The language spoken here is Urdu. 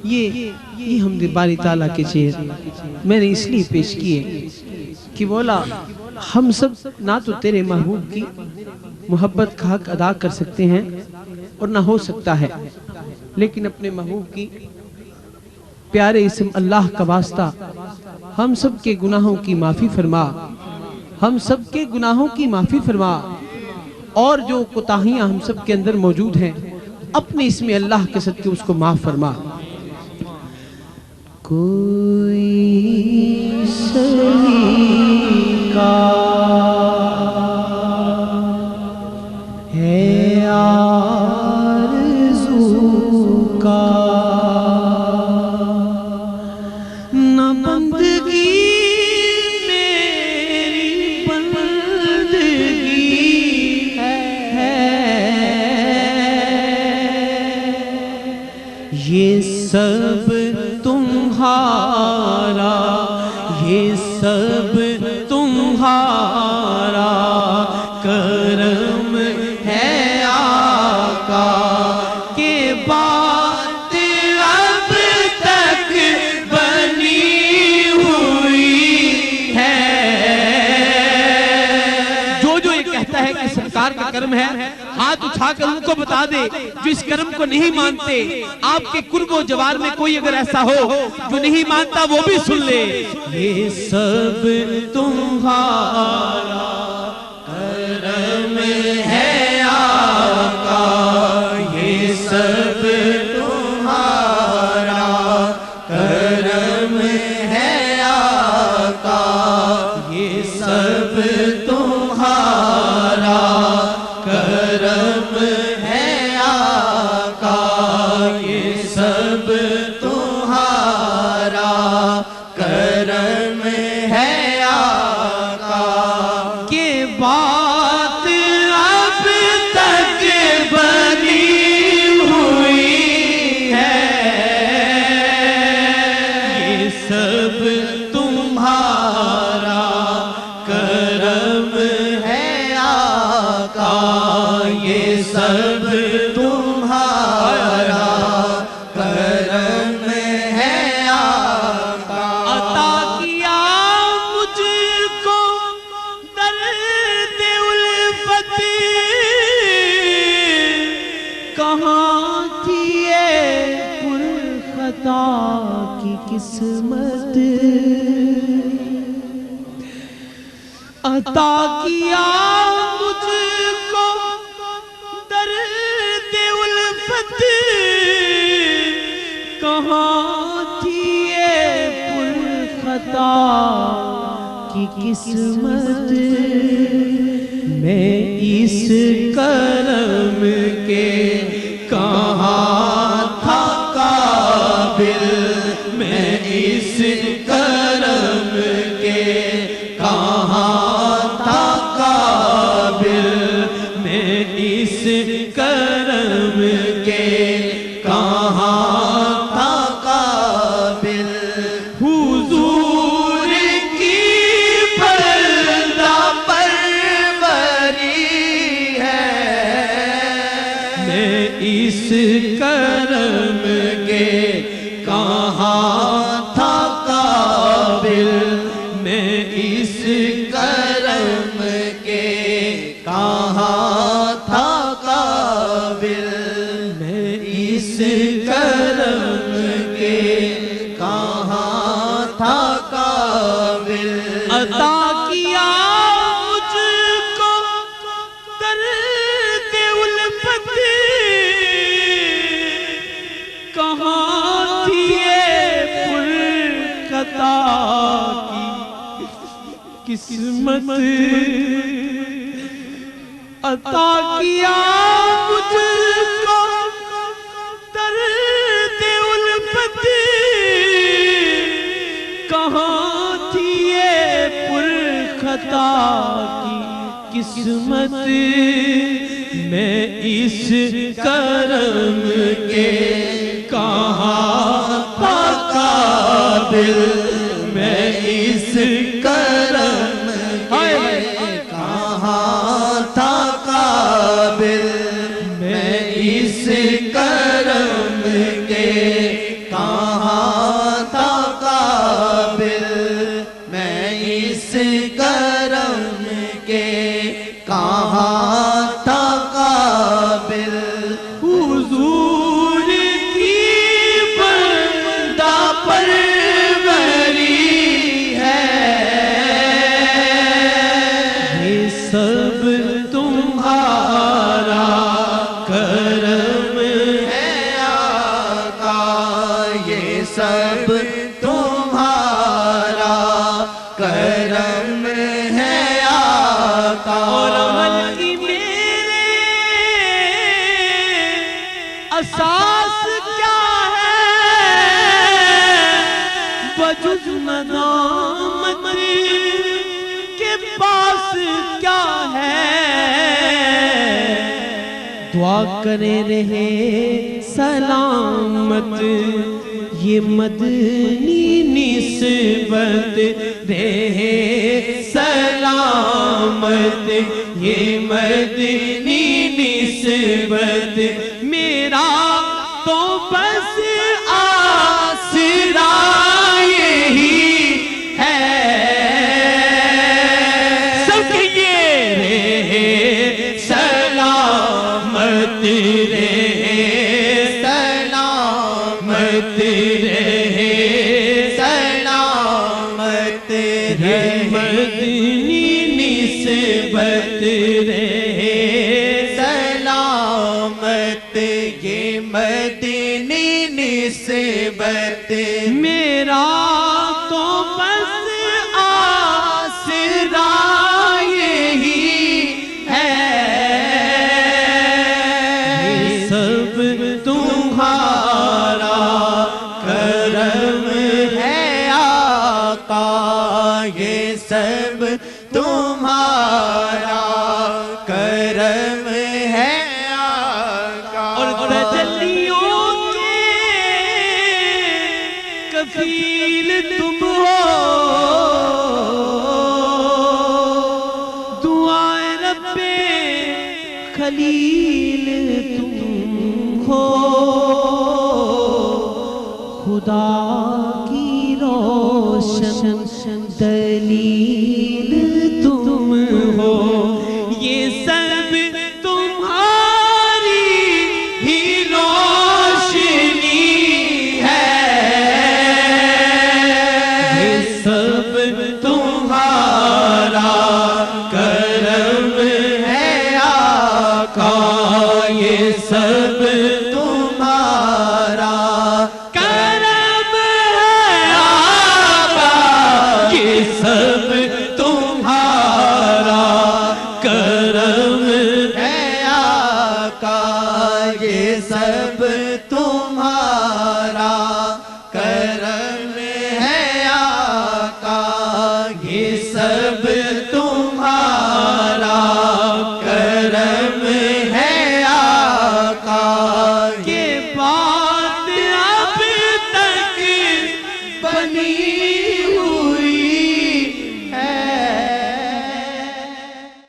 یہ حمد باری تعالیٰ کے چیز میں نے اس لیے پیش کیے کہ مولا ہم سب نہ تو تیرے محبوب کی محبت کا حق ادا کر سکتے ہیں اور نہ ہو سکتا ہے، لیکن اپنے محبوب کی پیارے اسم اللہ کا واسطہ ہم سب کے گناہوں کی معافی فرما، ہم سب کے گناہوں کی معافی فرما، اور جو کوتاہیاں ہم سب کے اندر موجود ہیں اپنے اسم اللہ کے صدقے اس کو معاف فرما۔ کوئی سلیقہ ہے آرزو کا، نہ بندگی میری بندگی ہے، یہ سب تمہارا، یہ سب تمہارا کرم ہے آقا، کہ بات اب تک بنی ہوئی ہے۔ جو یہ کہتا ہے کہ سرکار کا کرم ہے، ہاتھ اٹھا کر ان کو بتا دے جو اس کرم کو نہیں مانتے۔ آپ کے قرب و جوار میں کوئی اگر ایسا ہو جو نہیں مانتا وہ بھی سن لے۔ یہ سب تمہارا کرم ہے آقا، یہ سب تمہارا کرم ہے آقا، یہ سب تمہارا کرم ہے آقا، یہ سب تمہارا کرم ہے آقا، کہ بات اب تک بنی ہوئی ہے۔ یہ سب تمہارا کرم ہے آقا، یہ سب تمہارا کرم ہے آقا۔ عطا کیا مجھ کو درد الفت، کہاں تھی یہ پر خطا کی قسمت، عطا کیا مجھ کو درد الفت، کہاں تھی یہ پر خطا کی قسمت، میں اس کرم کے کہاں تھا قابل، میں اس کرم کے کہاں تھا قابل، میں اس کرم کے کہاں تھا قابل، حضور کی بندہ پروری ہے، میں اس کرم کے کہاں تھا قابل، میں اس کرم کے کہاں تھا قابل، میں اس کرم کے کہاں تھا قابل۔ عطا کیا مجھ کو درد الفت، کہاں تھی یہ پر خطا کی قسمت، عطا کیا مجھ کو درد الفت، کہاں تھی یہ پر خطا کی قسمت، میں اس کرم کے کہاں تھا قابل، میں اس کرم کے کہاں تھا قابل، میں اس کرم کے کہاں سب تمہارا کرم ہے آقا۔ اور عمل کی میرے اساس کیا ہے بجز ندامت کے پاس کیا ہے؟ دعا کرے رہے سلامت یہ مدنی نسبت رہے سلامت یہ مدنی نسبت، میرا تو بس آسرا یہی ہے سب کے یہ رہے سلامت رہے سلامت رہے سلامت رہے مدنی نسبت رہے سلامت یہ مدنی نسبت، میرا تو بس آسرا یہی ہے یہ سب تمہارا کرم ہے آقا، یہ سب تمہارا کرم ہے آقا۔ اور تجلیوں کے کفیل تم ہو، دعائے رب خلیل تم ہو، خدا کی روشن دلیل تم ہو، یہ سب تمہاری ہی روشنی ہے، یہ سب تمہارا کرم ہے آقا، یہ سب تمہارا کرم ہے آقا، یہ سب تمہارا کرم ہے آقا، یہ سب